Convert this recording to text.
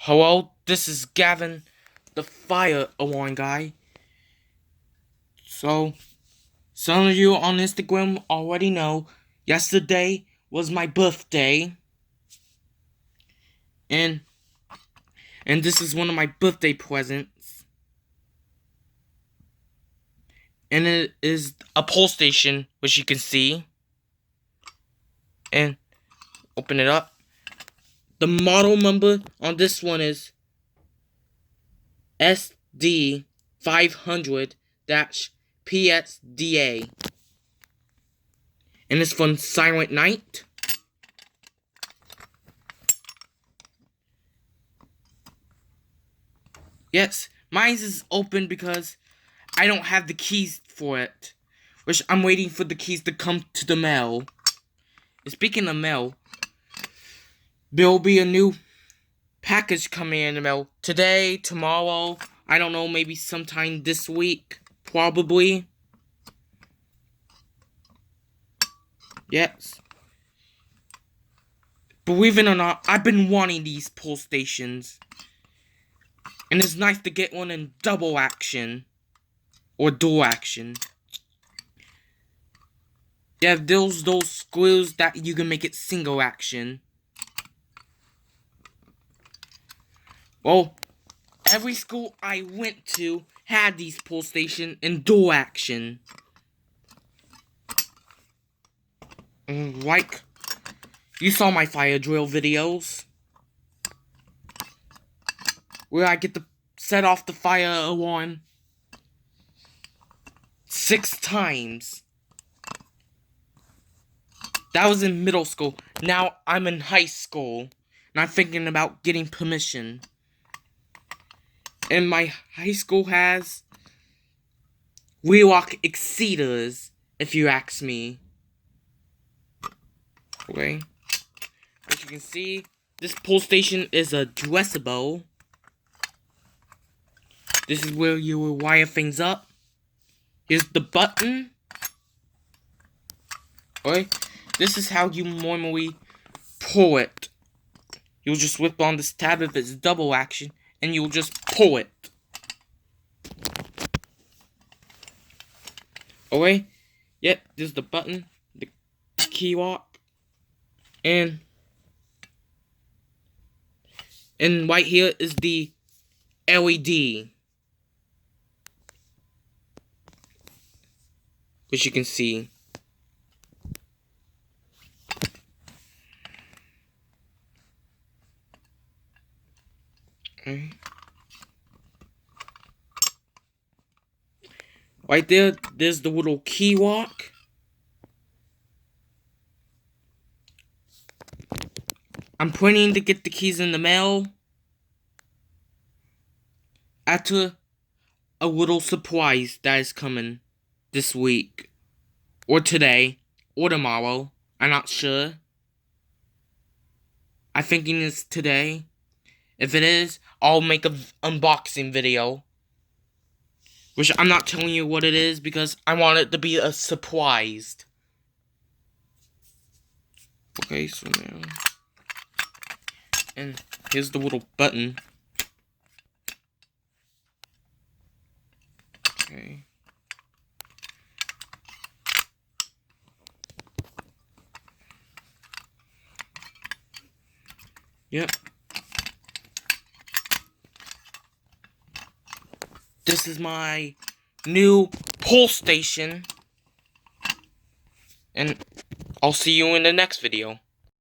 Hello, this is Gavin, the fire alarm guy. So, some of you on Instagram already know, yesterday was my birthday. And this is one of my birthday presents. And it is a pole station, which you can see. And open it up. The model number on this one is SD500-PSDA. And it's from Silent Night. Yes, mine is open because I don't have the keys for it. Which I'm waiting for the keys to come to the mail. And speaking of mail, there'll be a new package coming in the mail today, tomorrow, I don't know, maybe sometime this week, probably. Yes. Believe it or not, I've been wanting these pull stations. And it's nice to get one in double action. Or dual action. Yeah, those screws that you can make it single action. Well, every school I went to had these pull station in dual action. Like, you saw my fire drill videos. Where I get to set off the fire alarm 6 times. That was in middle school. Now I'm in high school. And I'm thinking about getting permission. And my high school has Wheelock Exceeders, if you ask me. Okay. As you can see, this pull station is addressable. This is where you will wire things up. Here's the button. Okay. This is how you normally pull it. You'll just whip on this tab if it's double action, and you'll just pull it. Okay. Yep, there's the button, the key lock, and right here is the LED, which you can see. Okay. Right there, there's the little key lock. I'm planning to get the keys in the mail after a little surprise that is coming this week, or today, or tomorrow. I'm not sure. I'm thinking it's today. If it is, I'll make an unboxing video. Which I'm not telling you what it is because I want it to be a surprise. Okay, so now. And here's the little button. Okay. Yep. This is my new pull station. And I'll see you in the next video.